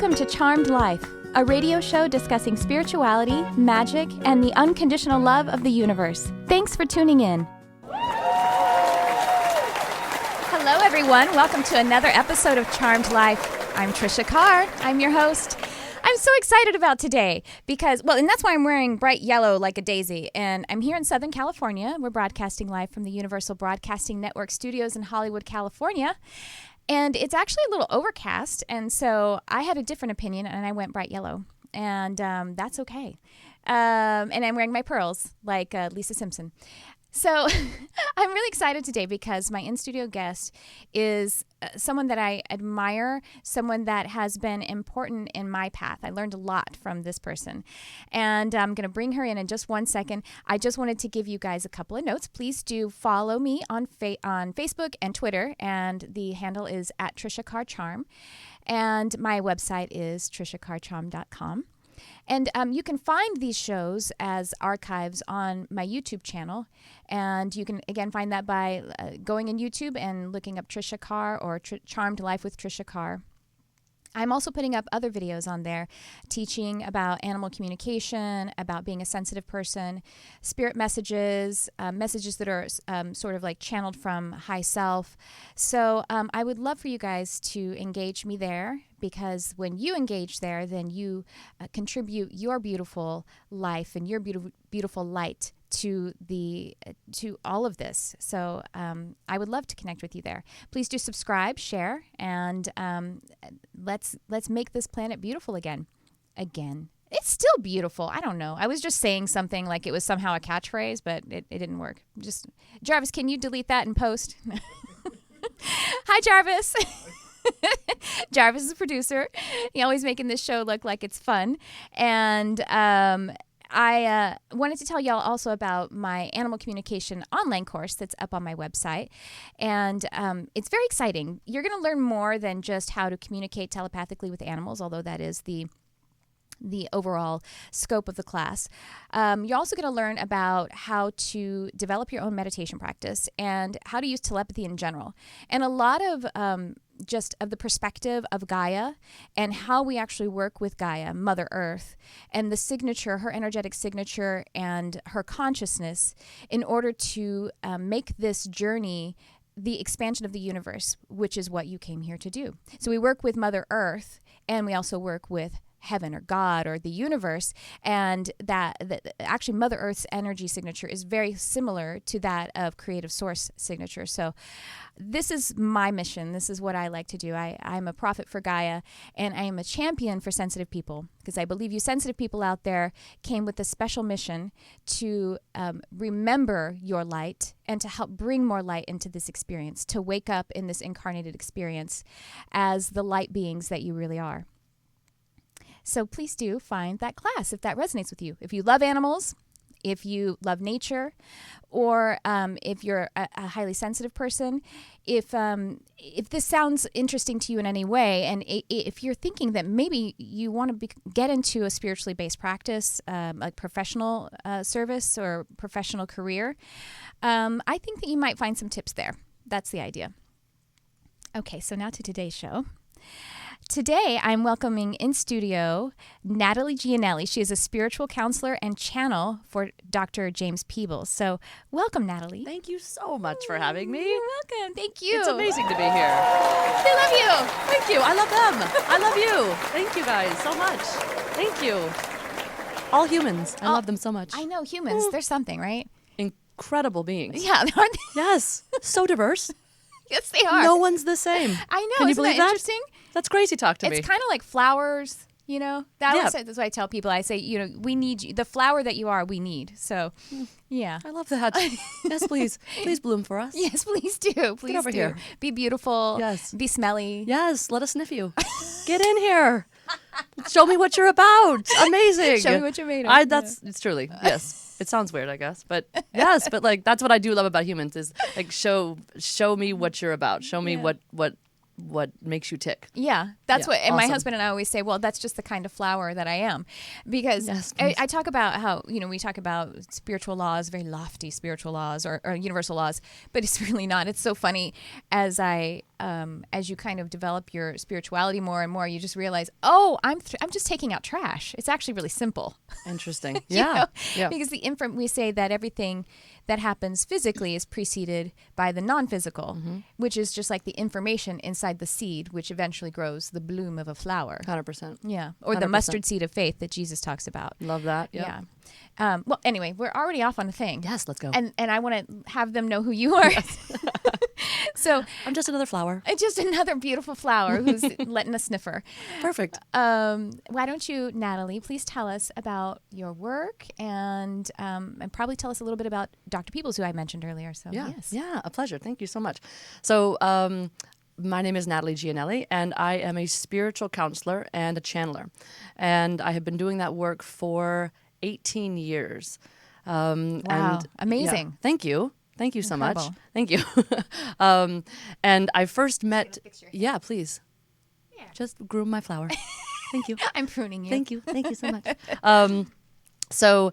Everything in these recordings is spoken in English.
Welcome to Charmed Life, a radio show discussing spirituality, magic, and the unconditional love of the universe. Thanks for tuning in. Hello, everyone. Welcome to another episode of Charmed Life. I'm Tricia Carr. I'm your host. I'm so excited about today because, and that's why I'm wearing bright yellow like a daisy. And I'm here in Southern California. We're broadcasting live from the Universal Broadcasting Network studios in Hollywood, California. And it's actually a little overcast, and so I had a different opinion, and I went bright yellow, and that's okay. And I'm wearing my pearls like Lisa Simpson. So I'm really excited today because my in-studio guest is someone that I admire, someone that has been important in my path. I learned a lot from this person. And I'm going to bring her in just 1 second. I just wanted to give you guys a couple of notes. Please do follow me on Facebook and Twitter, and the handle is at Tricia Carr Charm. And my website is triciacarcharm.com. And you can find these shows as archives on my YouTube channel. And you can, again, find that by going in YouTube and looking up Tricia Carr or Charmed Life with Tricia Carr. I'm also putting up other videos on there teaching about animal communication, about being a sensitive person, spirit messages, messages that are sort of like channeled from high self. So I would love for you guys to engage me there, because when you engage there, then you contribute your beautiful life and your beautiful light to all of this. So I would love to connect with you there. Please do subscribe, share, and let's make this planet beautiful again. It's still beautiful. I don't know. I was just saying something like it was somehow a catchphrase, but it didn't work. Just Jarvis, can you delete that and post? Hi, Jarvis. Jarvis is a producer. He's always making this show look like it's fun. And I wanted to tell y'all also about my animal communication online course that's up on my website. And it's very exciting. You're going to learn more than just how to communicate telepathically with animals, although that is the overall scope of the class. You're also going to learn about how to develop your own meditation practice and how to use telepathy in general. And a lot of just of the perspective of Gaia and how we actually work with Gaia, Mother Earth, and the signature, her energetic signature and her consciousness in order to make this journey the expansion of the universe, which is what you came here to do. So we work with Mother Earth, and we also work with heaven or God or the universe, and that actually Mother Earth's energy signature is very similar to that of Creative Source signature. So this is my mission. This is what I like to do. I'm a prophet for Gaia, and I am a champion for sensitive people, because I believe you sensitive people out there came with a special mission to remember your light and to help bring more light into this experience, to wake up in this incarnated experience as the light beings that you really are. So please do find that class if that resonates with you. If you love animals, if you love nature, or if you're a highly sensitive person, if this sounds interesting to you in any way, and if you're thinking that maybe you want to get into a spiritually based practice, like professional service or professional career, I think that you might find some tips there. That's the idea. Okay, so now to today's show. Today, I'm welcoming in studio Natalie Gianelli. She is a spiritual counselor and channel for Dr. James Peebles. So, welcome, Natalie. Thank you so much for having me. You're welcome. Thank you. It's amazing to be here. They love you. Thank you. I love them. I love you. Thank you guys so much. Thank you. All humans. I love them so much. I know humans. There's something, right? Incredible beings. Yeah, aren't they? Yes. So diverse. Yes, they are. No one's the same. I know. Can you Isn't believe that that? interesting? That's crazy talk to me. It's kind of like flowers, you know? That's what I tell people. I say, we need you. The flower that you are, we need. So, yeah. I love that. Yes, please. Please bloom for us. Yes, please do. Please Get over here. Be beautiful. Yes. Be smelly. Yes, let us sniff you. Get in here. Show me what you're about. Amazing. Show me what you're made of. It's truly, yes. It sounds weird, I guess, but yes, but like that's what I do love about humans is like show me what you're about. Show me what makes you tick. Yeah, that's what. And awesome. my husband and I always say, well, that's just the kind of flower that I am, because Yes, I talk about how we talk about spiritual laws, very lofty spiritual laws or universal laws, but it's really not. It's so funny as I as you kind of develop your spirituality more and more, you just realize, oh, I'm just taking out trash. It's actually really simple. Interesting. You Yeah. know? Yeah. Because we say that everything that happens physically is preceded by the non-physical, which is just like the information inside the seed, which eventually grows the bloom of a flower. 100%. Yeah. Or the 100%. mustard seed of faith that Jesus talks about. Love that. Yeah. Well, anyway, we're already off on a thing. Yes, let's go. And I want to have them know who you are. So I'm just another flower. just another beautiful flower who's letting a sniffer. Perfect. Why don't you, Natalie, please tell us about your work and probably tell us a little bit about Dr. Peebles, who I mentioned earlier. So yes. Yeah, a pleasure. Thank you so much. So my name is Natalie Gianelli, and I am a spiritual counselor and a channeler. And I have been doing that work for 18 years. Wow, and, amazing. Yeah, thank you. Thank you so Incredible. much. Thank you. And I first met... Yeah, please. Yeah. Just groom my flower. Thank you. I'm pruning you. Thank you. Thank you so much. So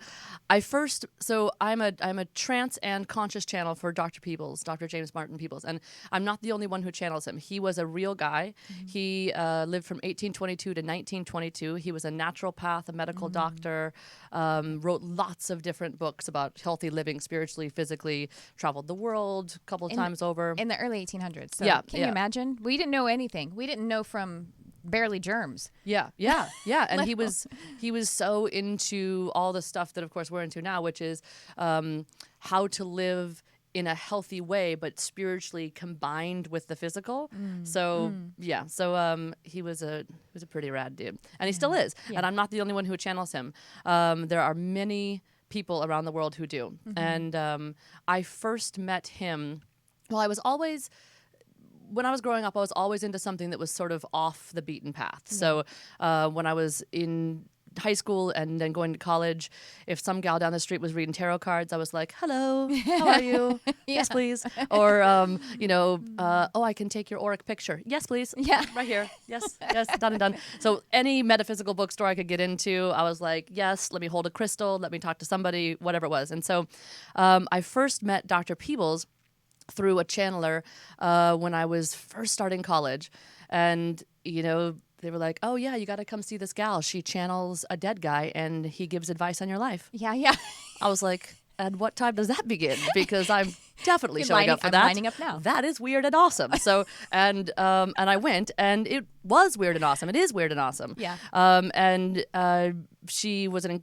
I'm a trance and conscious channel for Dr. Peebles, Dr. James Martin Peebles, and I'm not the only one who channels him. He was a real guy. He lived from 1822 to 1922. He was a naturopath, a medical doctor, wrote lots of different books about healthy living, spiritually, physically, traveled the world a couple of times over. In the early 1800s. So Yeah, can you imagine? We didn't know anything. We didn't know from barely germs. Yeah. And he was so into all the stuff that, of course, we're into now, which is how to live in a healthy way, but spiritually combined with the physical. So he was a pretty rad dude, and he still is. And I'm not the only one who channels him. There are many people around the world who do. And I first met him. Well, when I was growing up, I was always into something that was sort of off the beaten path. So when I was in high school and then going to college, if some gal down the street was reading tarot cards, I was like, hello, how are you? Yes, please. Or, oh, I can take your auric picture. Yes, please. Yeah. Right here. Yes, done and done. So any metaphysical bookstore I could get into, I was like, yes, let me hold a crystal, let me talk to somebody, whatever it was. And so I first met Dr. Peebles through a channeler when I was first starting college. And, they were like, oh, yeah, you got to come see this gal. She channels a dead guy, and he gives advice on your life. Yeah. I was like, and what time does that begin? Because I'm definitely showing up for that. I'm lining up now. That is weird and awesome. So, and I went, and it was weird and awesome. It is weird and awesome. Yeah. And she was and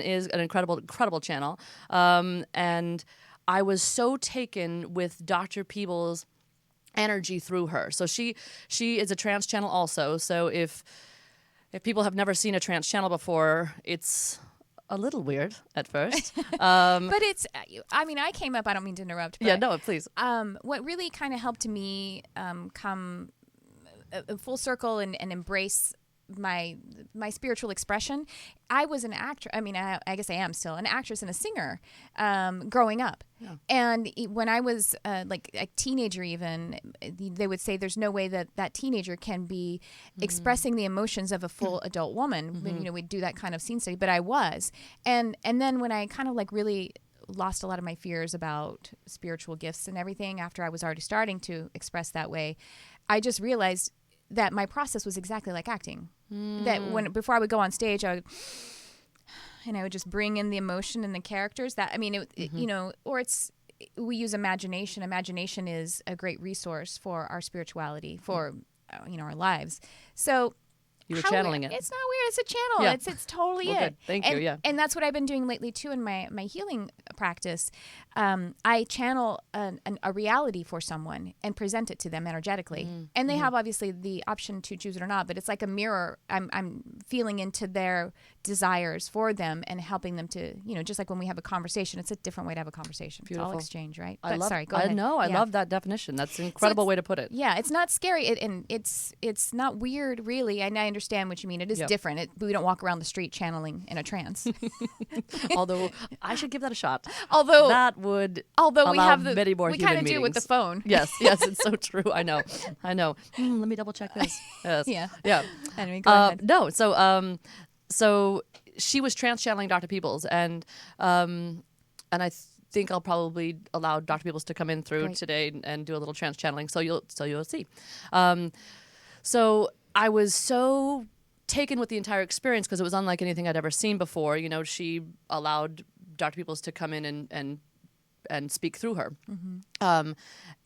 is an incredible channel. And I was so taken with Dr. Peebles' energy through her. So she is a trance channel also. So if people have never seen a trance channel before, it's a little weird at first. But it's, I came up, I don't mean to interrupt. But, yeah, no, please. What really kind of helped me come full circle and embrace my spiritual expression, I was an actor. I guess I am still an actress and a singer growing up. Yeah. And when I was like a teenager even, they would say there's no way that teenager can be expressing the emotions of a full adult woman. When, we'd do that kind of scene study, but I was. And then when I kind of like really lost a lot of my fears about spiritual gifts and everything after I was already starting to express that way, I just realized that my process was exactly like acting. That before I would go on stage, I would just bring in the emotion and the characters. We use imagination. Imagination is a great resource for our spirituality, for our lives. So you were channeling it. It's not weird. It's a channel. Yeah. It's totally well, it. Good. Thank you. Yeah. And that's what I've been doing lately too in my healing practice. I channel a reality for someone and present it to them energetically, and they have obviously the option to choose it or not. But it's like a mirror. I'm feeling into their desires for them and helping them to, just like when we have a conversation, it's a different way to have a conversation. Beautiful. It's all exchange, right? Go ahead. I love that definition. That's an incredible way to put it. Yeah, it's not scary, and it's not weird really. And I understand what you mean. It is different. We don't walk around the street channeling in a trance. Although I should give that a shot. Although we have many more we kind of do with the phone. Yes, it's so true. I know. Let me double check this. Yes. Yeah. Anyway, go ahead. No, so she was trance channeling Dr. Peebles, and think I'll probably allow Dr. Peebles to come in through Great. today and do a little trance channeling. So you'll see. So I was so taken with the entire experience because it was unlike anything I'd ever seen before. You know, she allowed Dr. Peebles to come in and speak through her.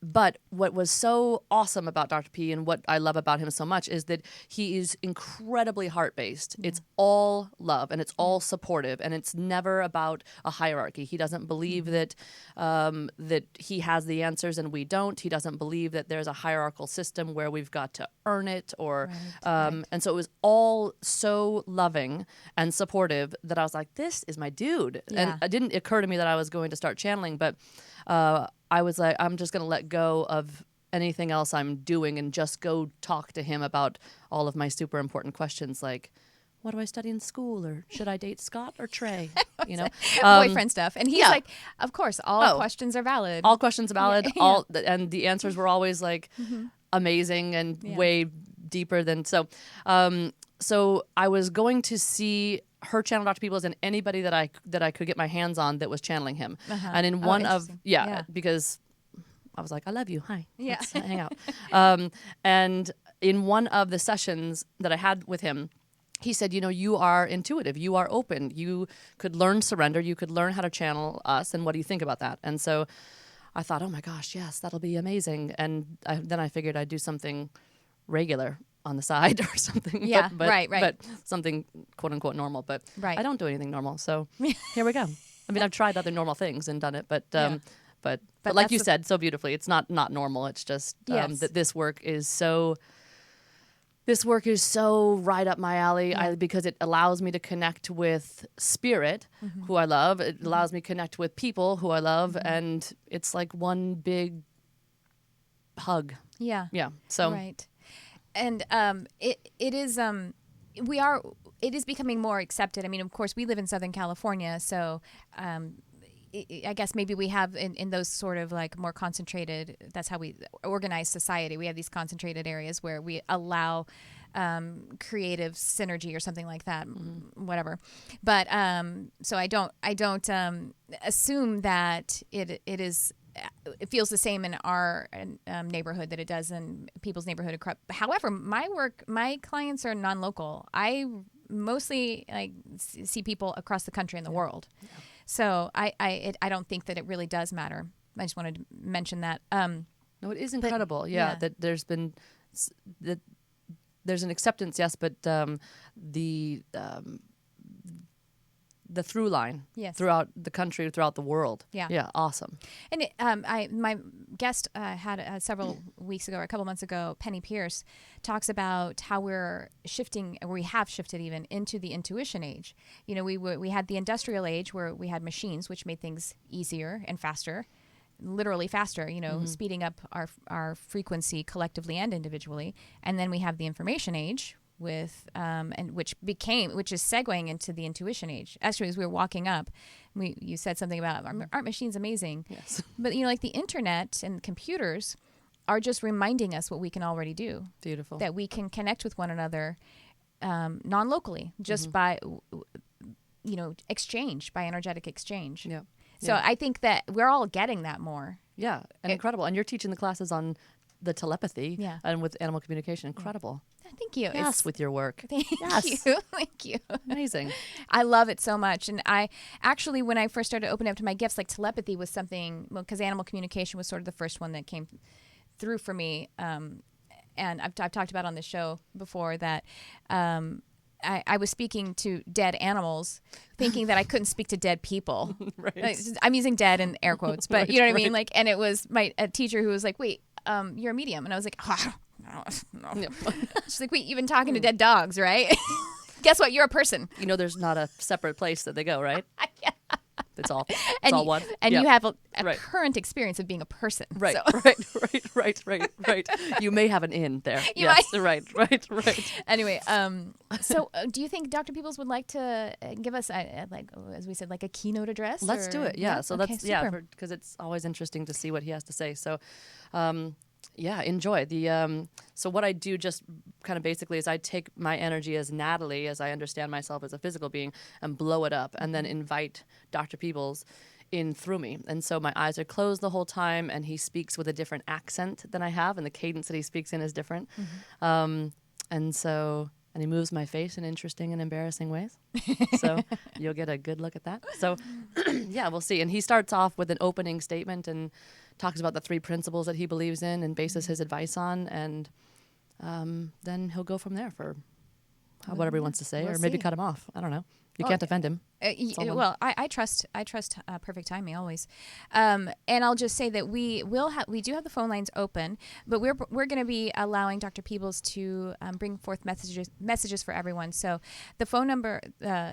But what was so awesome about Dr. P and what I love about him so much is that he is incredibly heart-based. It's all love and it's all supportive, and it's never about a hierarchy. He doesn't believe that that he has the answers and we don't. He doesn't believe that there's a hierarchical system where we've got to earn it or and so it was all so loving and supportive that I was like, this is my dude. Yeah. And it didn't occur to me that I was going to start channeling, but I was like, I'm just going to let go of anything else I'm doing and just go talk to him about all of my super important questions, like, what do I study in school, or should I date Scott or Trey? You know, boyfriend stuff. And he's yeah. like, of course, all questions are valid. All questions are valid. Yeah. And the answers were always like amazing and way deeper than so. So I was going to see her channel Dr. Peebles and anybody that I could get my hands on that was channeling him. And in one of because I was like, I love you. Hi. Yeah. Let's hang out. And in one of the sessions that I had with him, he said, you know, you are intuitive. You are open. You could learn surrender. You could learn how to channel us. And what do you think about that? And so I thought, oh my gosh, yes, that'll be amazing. And then I figured I'd do something regular on the side or something. Yeah, but, right. But something quote unquote normal. But Right. I don't do anything normal. So here we go. I mean, I've tried other normal things and done it, but like that's you said so beautifully, it's not normal. It's just that this work is so right up my alley because it allows me to connect with spirit, who I love. It allows me to connect with people who I love, and it's like one big hug. Yeah. Yeah. So Right. And it is becoming more accepted. I mean, of course, we live in Southern California, so I guess maybe we have in those sort of like more concentrated, that's how we organize society. We have these concentrated areas where we allow creative synergy or something like that, whatever. But so I don't assume that it feels the same in our neighborhood that it does in people's neighborhood. However, my clients are non-local. I mostly see people across the country and the world. Yeah. So I don't think that it really does matter. I just wanted to mention that. No, it is incredible. That there's been there's an acceptance, yes, but the through line throughout the country, throughout the world. Yeah, awesome. And my guest had several weeks ago, or a couple months ago, Penny Pierce, talks about how we're shifting, or we have shifted even, into the intuition age. You know, we had the industrial age where we had machines, which made things easier and faster, literally faster, you know, speeding up our frequency collectively and individually. And then we have the information age, with which is segueing into the intuition age. Actually, as we were walking up, you said something about aren't machines amazing? Yes. But you know, like the internet and computers are just reminding us what we can already do. Beautiful. That we can connect with one another non-locally, just by exchange, by energetic exchange. Yeah. So I think that we're all getting that more. Yeah, and incredible. And you're teaching the classes on the telepathy and with animal communication. Incredible. Thank you. Yes, with your work. Thank you. Amazing. I love it so much. And I actually, when I first started opening up to my gifts, like telepathy was something, because animal communication was sort of the first one that came through for me. And I've talked about on the show before that I was speaking to dead animals, thinking that I couldn't speak to dead people. Right. I'm using dead in air quotes, but right, you know what I mean? Like, and it was a teacher who was like, wait, you're a medium. And I was like, no. Yep. She's like, wait, you've been talking to dead dogs, right? Guess what? You're a person. You know, there's not a separate place that they go, right? Yeah. It's all one. And you have a current experience of being a person. Right, so. right. You may have an in there. Yes, right. Anyway, so do you think Dr. Peebles would like to give us, as we said, like a keynote address? Let's do it. Yeah. So okay, that's because it's always interesting to see what he has to say. So, enjoy the. So what I do just kind of basically is I take my energy as Natalie, as I understand myself as a physical being, and blow it up, and then invite Dr. Peebles in through me. And so my eyes are closed the whole time, and he speaks with a different accent than I have, and the cadence that he speaks in is different. And he moves my face in interesting and embarrassing ways. So you'll get a good look at that. So yeah, we'll see. And he starts off with an opening statement and talks about the 3 principles that he believes in and bases his advice on. And then he'll go from there for whatever he wants to say, or maybe cut him off. I don't know. You can't defend him. I trust perfect timing always, and I'll just say that we do have the phone lines open, but we're going to be allowing Dr. Peebles to bring forth messages for everyone. So the phone number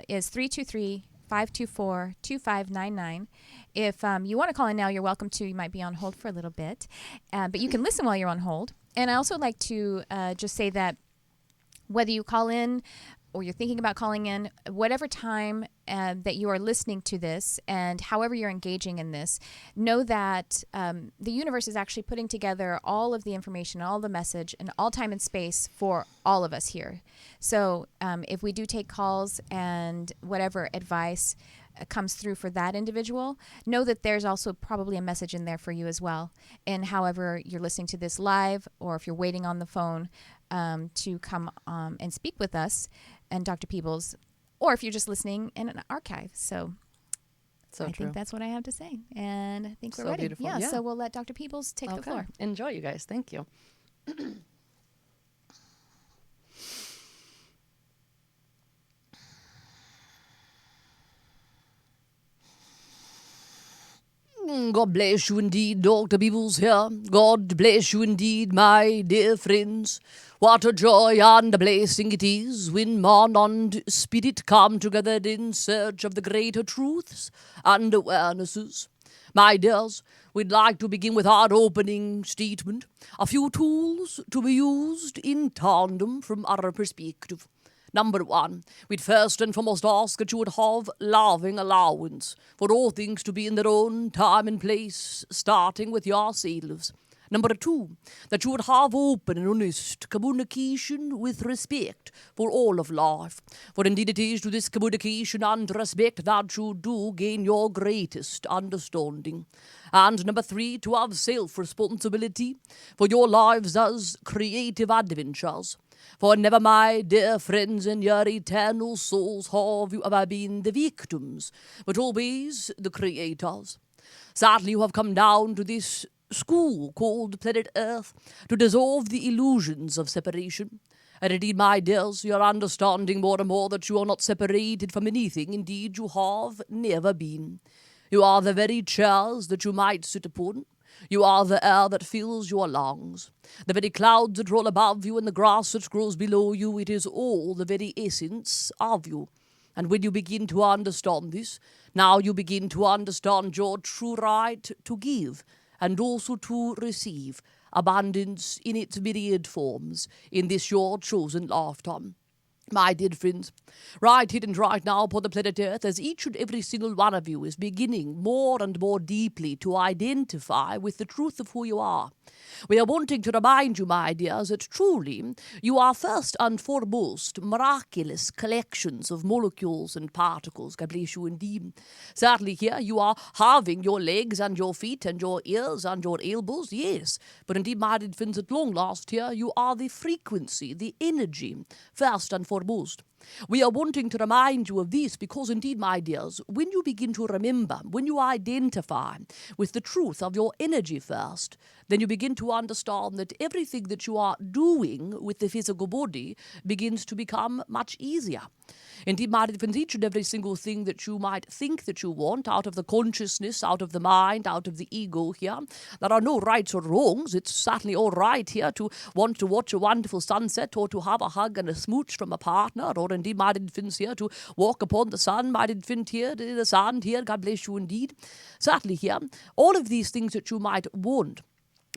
is 323-524-2599. If you want to call in now, you're welcome to. You might be on hold for a little bit, but you can listen while you're on hold. And I also like to just say that whether you call in or you're thinking about calling in, whatever time that you are listening to this and however you're engaging in this, know that the universe is actually putting together all of the information, all the message, and all time and space for all of us here. So if we do take calls and whatever advice comes through for that individual, know that there's also probably a message in there for you as well. And however you're listening to this live, or if you're waiting on the phone to come and speak with us and Dr. Peebles, or if you're just listening in an archive. So I think that's what I have to say. And I think we're ready. Beautiful. Yeah, so we'll let Dr. Peebles take the floor. Enjoy, you guys. Thank you. God bless you indeed, Dr. Peebles here. God bless you indeed, my dear friends. What a joy and a blessing it is when man and spirit come together in search of the greater truths and awarenesses. My dears, we'd like to begin with our opening statement. A few tools to be used in tandem from our perspective. Number 1, we'd first and foremost ask that you would have loving allowance for all things to be in their own time and place, starting with yourselves. Number 2, that you would have open and honest communication with respect for all of life. For indeed it is to this communication and respect that you do gain your greatest understanding. And number 3, to have self-responsibility for your lives as creative adventures. For never, my dear friends, in your eternal souls have you ever been the victims, but always the creators. Sadly, you have come down to this school called planet Earth to dissolve the illusions of separation. And indeed, my dears, you are understanding more and more that you are not separated from anything. Indeed, you have never been. You are the very chairs that you might sit upon. You are the air that fills your lungs. The very clouds that roll above you and the grass that grows below you, it is all the very essence of you. And when you begin to understand this, now you begin to understand your true right to give and also to receive abundance in its myriad forms in this your chosen lifetime. My dear friends, right here and right now upon the planet Earth, as each and every single one of you is beginning more and more deeply to identify with the truth of who you are, we are wanting to remind you, my dears, that truly you are first and foremost miraculous collections of molecules and particles. God bless you indeed. Certainly here you are having your legs and your feet and your ears and your elbows, yes. But indeed, my dear friends, at long last here you are the frequency, the energy, first and foremost. We are wanting to remind you of this because indeed, my dears, when you begin to remember, when you identify with the truth of your energy first, then you begin to understand that everything that you are doing with the physical body begins to become much easier. Indeed, my dear friends, each and every single thing that you might think that you want out of the consciousness, out of the mind, out of the ego here, there are no rights or wrongs. It's certainly all right here to want to watch a wonderful sunset or to have a hug and a smooch from a partner, or indeed, my dear friends, here to walk upon the sun, my dear friend, here, the sand here, God bless you indeed. Certainly here, all of these things that you might want,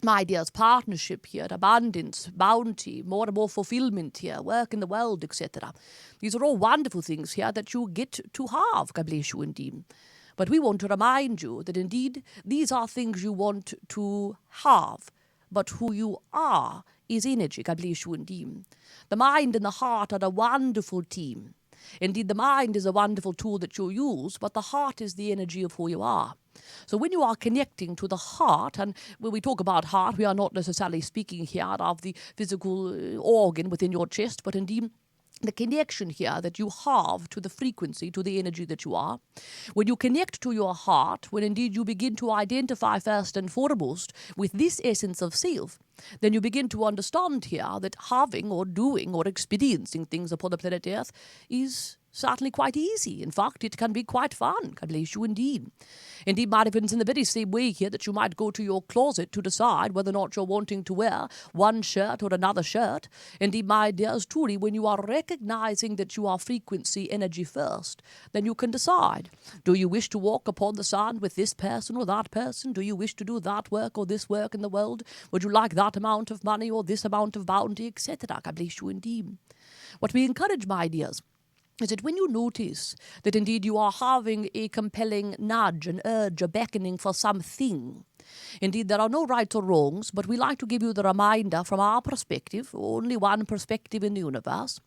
my dears, partnership here, abundance, bounty, more and more fulfillment here, work in the world, etc. These are all wonderful things here that you get to have, God bless you indeed. But we want to remind you that indeed these are things you want to have, but who you are is energy, God bless you indeed. The mind and the heart are a wonderful team. Indeed, the mind is a wonderful tool that you use, but the heart is the energy of who you are. So when you are connecting to the heart, and when we talk about heart, we are not necessarily speaking here of the physical organ within your chest, but indeed the connection here that you have to the frequency, to the energy that you are. When you connect to your heart, when indeed you begin to identify first and foremost with this essence of self, then you begin to understand here that having or doing or experiencing things upon the planet Earth is certainly quite easy. In fact, it can be quite fun, God bless you indeed. Indeed, my friends, in the very same way here that you might go to your closet to decide whether or not you're wanting to wear one shirt or another shirt. Indeed, my dears, truly, when you are recognizing that you are frequency energy first, then you can decide. Do you wish to walk upon the sun with this person or that person? Do you wish to do that work or this work in the world? Would you like that amount of money or this amount of bounty, etc.? God bless you indeed. What we encourage, my dears, is that when you notice that indeed you are having a compelling nudge, an urge, a beckoning for something, indeed there are no rights or wrongs, but we like to give you the reminder from our perspective, only one perspective in the universe,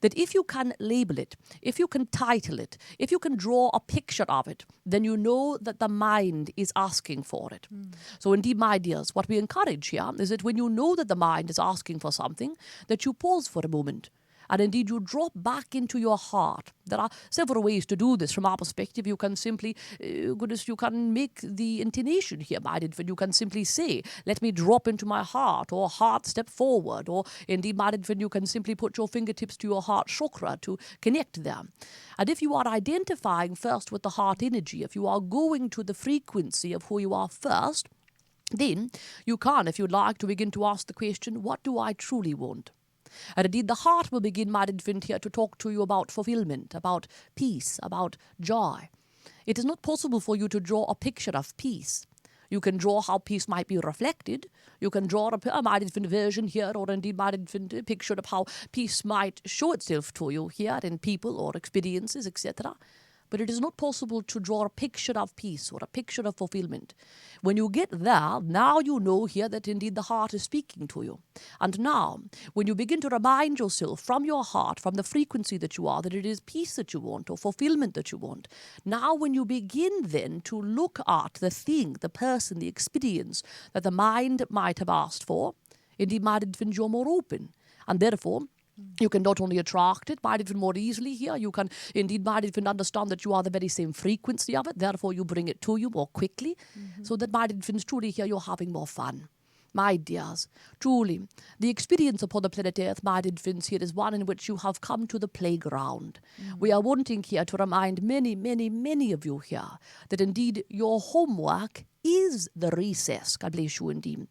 that if you can label it, if you can title it, if you can draw a picture of it, then you know that the mind is asking for it. So indeed, my dears, what we encourage here is that when you know that the mind is asking for something, that you pause for a moment. And indeed, you drop back into your heart. There are several ways to do this from our perspective. You can simply, you can make the intonation here, my infant. You can simply say, let me drop into my heart, or heart step forward. Or indeed, my infant, you can simply put your fingertips to your heart chakra to connect them. And if you are identifying first with the heart energy, if you are going to the frequency of who you are first, then you can, if you'd like, to begin to ask the question, what do I truly want? And indeed, the heart will begin, my infant, here to talk to you about fulfillment, about peace, about joy. It is not possible for you to draw a picture of peace. You can draw how peace might be reflected. You can draw a my infant version here, or indeed, my infant, a picture of how peace might show itself to you here in people or experiences, etc. But it is not possible to draw a picture of peace or a picture of fulfillment. When you get there, now you know here that indeed the heart is speaking to you. And now, when you begin to remind yourself from your heart, from the frequency that you are, that it is peace that you want or fulfillment that you want, now when you begin then to look at the thing, the person, the experience that the mind might have asked for, indeed, might infant, you're more open. And therefore, you can not only attract it, might even more easily here. You can indeed might even understand that you are the very same frequency of it. Therefore, you bring it to you more quickly. So that might even truly here you're having more fun. My dears, truly, the experience upon the planet Earth, my infants, here is one in which you have come to the playground. We are wanting here to remind many, many, many of you here that indeed your homework is the recess. God bless you indeed.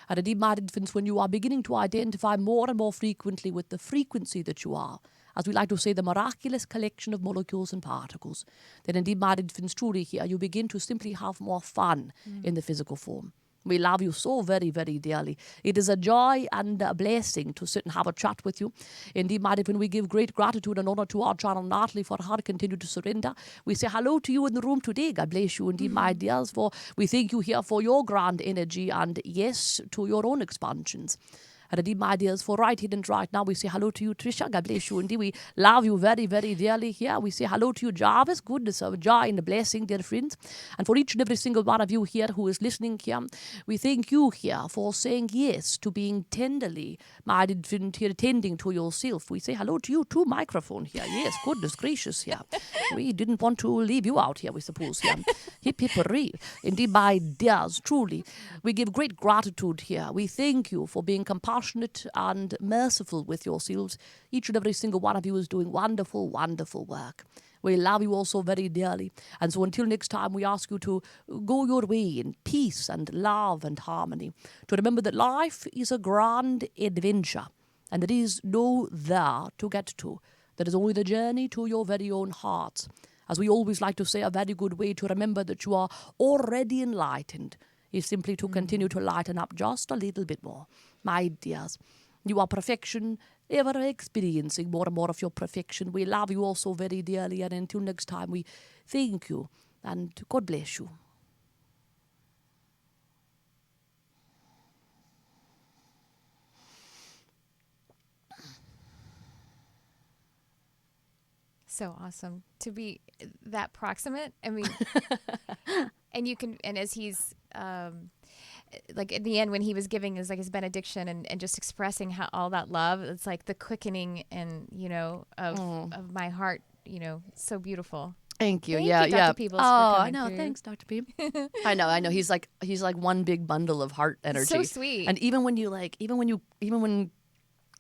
And indeed, my infants, when you are beginning to identify more and more frequently with the frequency that you are, as we like to say, the miraculous collection of molecules and particles, then indeed, my infants, truly here, you begin to simply have more fun in the physical form. We love you so very, very dearly. It is a joy and a blessing to sit and have a chat with you. Indeed, my dear, we give great gratitude and honor to our channel Natalie for her to continue to surrender. We say hello to you in the room today. God bless you indeed, my dears. For we thank you here for your grand energy and yes, to your own expansions. And indeed, my dears, for right here and right now, we say hello to you, Tricia. God bless you. Indeed, we love you very, very dearly here. We say hello to you, Jarvis. Goodness of joy and a blessing, dear friends. And for each and every single one of you here who is listening here, we thank you here for saying yes to being tenderly, my infant, here tending to yourself. We say hello to you, too, microphone here. Yes, goodness gracious here. We didn't want to leave you out here, we suppose, here. Hip, hip, hooray. Indeed, my dears, truly, we give great gratitude here. We thank you for being compassionate and merciful with yourselves. Each and every single one of you is doing wonderful, wonderful work. We love you all so very dearly. And so until next time, we ask you to go your way in peace and love and harmony. To remember that life is a grand adventure and there is no there to get to. There is only the journey to your very own hearts. As we always like to say, a very good way to remember that you are already enlightened is simply to continue to lighten up just a little bit more. My dears, you are perfection, ever experiencing more and more of your perfection. We love you all so very dearly, and until next time, we thank you, and God bless you. So awesome to be that proximate. I mean, And you can, and as he's, like at the end when he was giving his benediction and just expressing how all that love, it's like the quickening and, of my heart, so beautiful. Thank you. Thank yeah, you, Dr. yeah. Peebles, Oh, for I coming know. through. Thanks, Dr. Peeb. I know. He's like one big bundle of heart energy. So sweet. And even when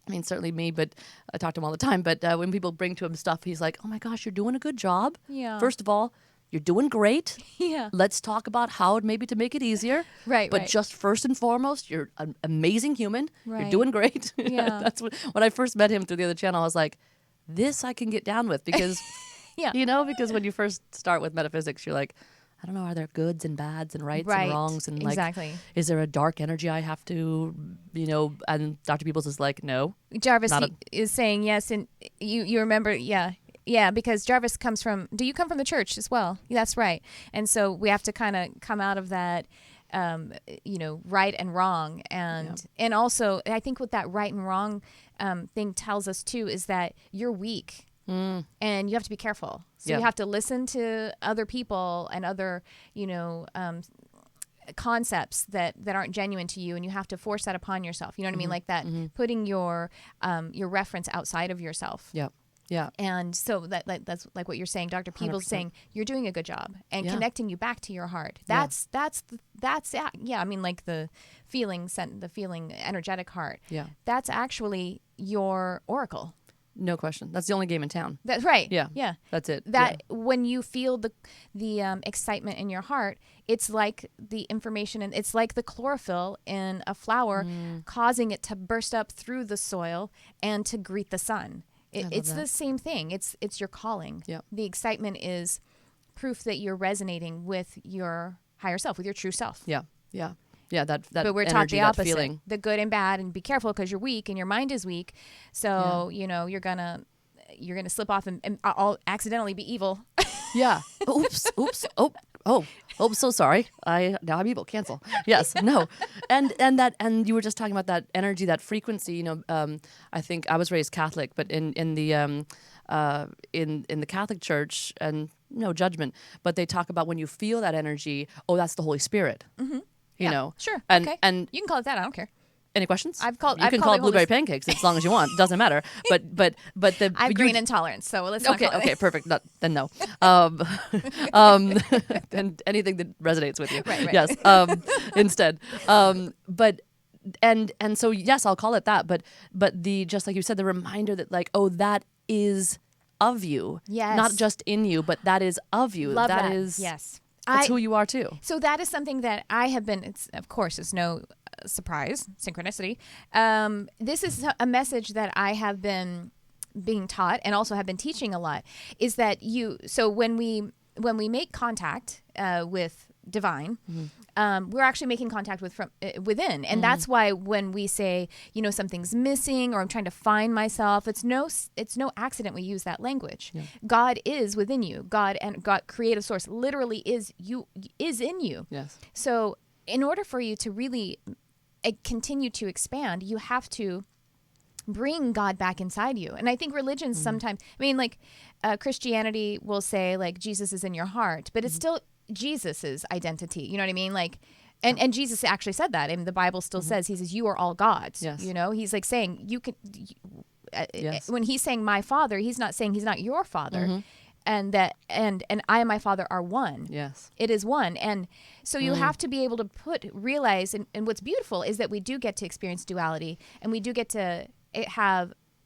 I mean, certainly me, but I talk to him all the time. But when people bring to him stuff, he's like, "Oh my gosh, you're doing a good job. Yeah. First of all, you're doing great. Yeah. Let's talk about how maybe to make it easier. Right. But just first and foremost, you're an amazing human. Right. You're doing great." Yeah. That's when I first met him through the other channel. I was like, "This I can get down with," because, Yeah. because when you first start with metaphysics, you're like, I don't know, are there goods and bads and rights Right. and wrongs and like, Exactly. is there a dark energy I have to, and Dr. Peebles is like, no. Jarvis is saying yes, and you remember, yeah, because Jarvis do you come from the church as well? That's right. And so we have to kind of come out of that, right and wrong. And also, I think what that right and wrong thing tells us too is that you're weak. And you have to be careful. So you have to listen to other people and other, concepts that aren't genuine to you, and you have to force that upon yourself. You know what I mean? Like that, putting your reference outside of yourself. Yeah. Yeah. And so that's like what you're saying, Dr. Peebles 100%. saying you're doing a good job and Yeah. connecting you back to your heart. That's I mean, like the feeling energetic heart. Yeah. That's actually your oracle. No question. That's the only game in town. That's right. Yeah. Yeah. That's it. That when you feel the excitement in your heart, it's like the information, and it's like the chlorophyll in a flower, causing it to burst up through the soil and to greet the sun. It's the same thing. It's your calling. Yeah. The excitement is proof that you're resonating with your higher self, with your true self. Yeah. Yeah. Yeah, that But we're taught energy, the that opposite, feeling. the good and bad, and be careful because you're weak and your mind is weak. So you're gonna slip off and I'll accidentally be evil. Yeah. Oops. Oh, so sorry. Now I'm evil. Cancel. Yes. No. And you were just talking about that energy, that frequency. I think I was raised Catholic, but in the Catholic Church, and no judgment, but they talk about when you feel that energy. Oh, that's the Holy Spirit. Mm-hmm. Sure. And okay. and you can call it that. I don't care. any questions? You can call it blueberry pancakes as long as you want. It doesn't matter. But I have green intolerance, so let's not call it. Okay, perfect. Then no. And anything that resonates with you. Right. Yes. Instead. But so yes, I'll call it that. But the, just like you said, the reminder that like, oh, that is of you. Yes. Not just in you, but that is of you. Love that. Is Yes. That's who you are too. So that is something that I have been. It's no surprise, synchronicity. This is a message that I have been being taught and also have been teaching a lot. Is that so when we make contact with divine, we're actually making contact with from within, and that's why when we say something's missing or I'm trying to find myself, it's no accident we use that language. Yeah. God is within you. God creative source literally is in you. Yes. So in order for you to really continue to expand, you have to bring God back inside you. And I think religions sometimes, Christianity will say like Jesus is in your heart, but it's still Jesus's identity. You know what I mean? Like, and Jesus actually said that, and the Bible still says, he says, you are all gods. Yes. He's like saying you can, yes. when he's saying my father, he's not saying he's not your father. And that, and I and my father are one. Yes. It is one. And so you have to be able to realize, and what's beautiful is that we do get to experience duality, and we do get to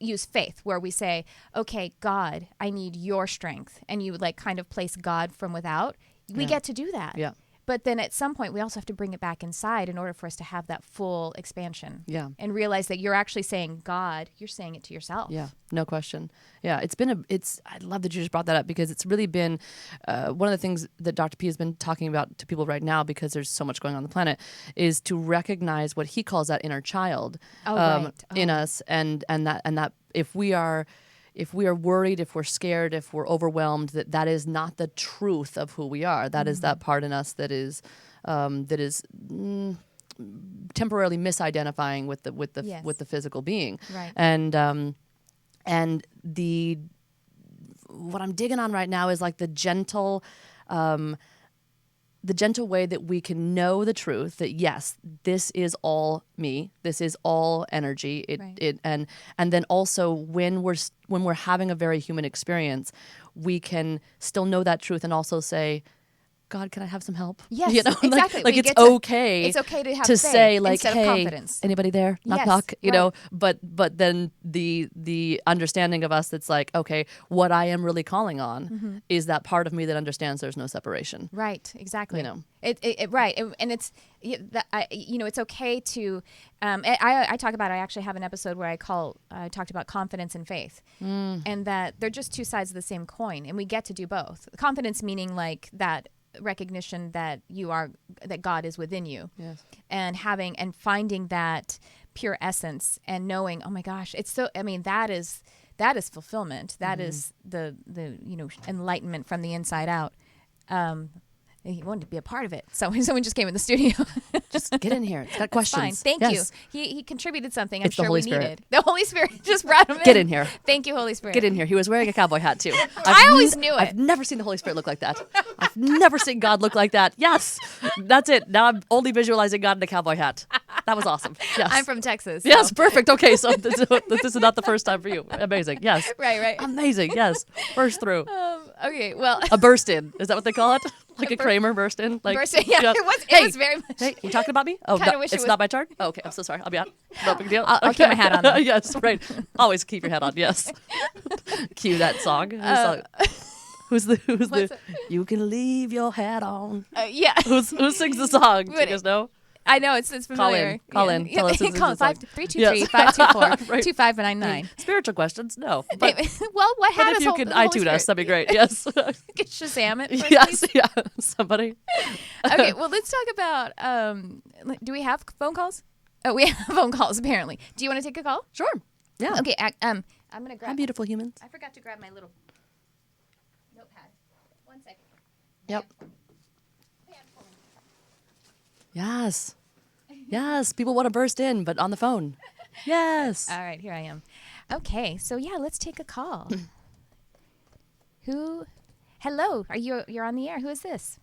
use faith, where we say, okay, God, I need your strength. And you like kind of place God from without. We get to do that. Yeah. But then at some point, we also have to bring it back inside in order for us to have that full expansion. Yeah. And realize that you're actually saying God, you're saying it to yourself. Yeah, no question. Yeah, I love that you just brought that up, because it's really been one of the things that Dr. P has been talking about to people right now, because there's so much going on the planet, is to recognize what he calls that inner child in us, and that if we are worried, if we're scared, if we're overwhelmed, that is not the truth of who we are. That is that part in us that is temporarily misidentifying with the physical being. Right. And what I'm digging on right now is like the gentle the gentle way that we can know the truth that yes, this is all me, this is all energy. And then also when we're having a very human experience, we can still know that truth and also say, God, can I have some help? Yes, exactly. Like it's okay to have to faith say like, instead hey, of confidence. Anybody there? Knock, Yes, knock. You right. know, but then the understanding of us that's like, okay, what I am really calling on is that part of me that understands there's no separation. Right, exactly. You know, right, and it's it's okay to. I talk about. I actually have an episode where I talked about confidence and faith, and that they're just two sides of the same coin, and we get to do both. Confidence meaning like that recognition that that God is within you, yes, and finding that pure essence and knowing, oh my gosh, it's so. I mean, that is fulfillment. That is the enlightenment from the inside out. He wanted to be a part of it. So someone just came in the studio. Just get in here. It's got questions. Fine. Thank Yes. you. He contributed something. It's I'm the sure Holy we Spirit. needed. The Holy Spirit just brought him in. Get in here. Thank you, Holy Spirit. Get in here. He was wearing a cowboy hat too. I always knew it. I've never seen the Holy Spirit look like that. I've never seen God look like that. Yes, that's it. Now I'm only visualizing God in a cowboy hat. That was awesome. Yes. I'm from Texas. So. Yes, perfect. Okay, so this is not the first time for you. Amazing. Yes. Right. Amazing. Yes. Burst through. Okay, well. A burst in. Is that what they call it? Like a Kramer burst in? Like, Burst in, yeah. It was very much. Hey, you talking about me? Oh, Kinda no, wish it it's was- not my turn? Oh, okay, I'm so sorry. I'll be out. No big deal. I'll keep my hat on, though. Yes, right. Always keep your hat on, yes. Cue that song. Who's the you can leave your hat on? Yeah. Who sings the song? Do you guys know? I know, it's familiar. Call in. Tell us who's Call the song. 523-524-2599. Right. 2599. Spiritual questions? No. But, Well, what but hat if is you Hol- can the Holy iTunes us, Spirit? that'd be great. Yes. Get Shazam it first, Yes, please. yeah. Somebody. Okay, well, let's talk about, do we have phone calls? Oh, we have phone calls, apparently. Do you want to take a call? Sure. Yeah. Okay, I'm going to Hi, grab... beautiful humans. I forgot to grab my little notepad. 1 second. Yep. Yes. Yes. People want to burst in, but on the phone. Yes. All right, here I am. Okay, so yeah, let's take a call. Hello, you're on the air. Who is this?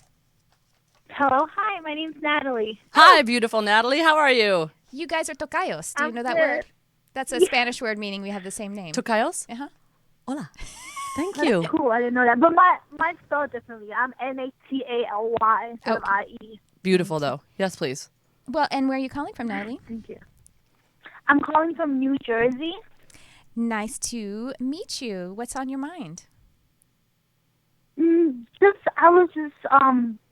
Hello, hi, my name's Natalie. Hi, beautiful Natalie. How are you? You guys are tocayos. Do you I'm know that good. word? That's a Spanish word meaning we have the same name. Tocayos? Uh-huh. Hola. Thank you. Cool, I didn't know that. But mine's spelled differently. I'm Nataly instead of IE. Beautiful, though. Yes, please. Well, and where are you calling from, Natalie? Thank you. I'm calling from New Jersey. Nice to meet you. What's on your mind? I was just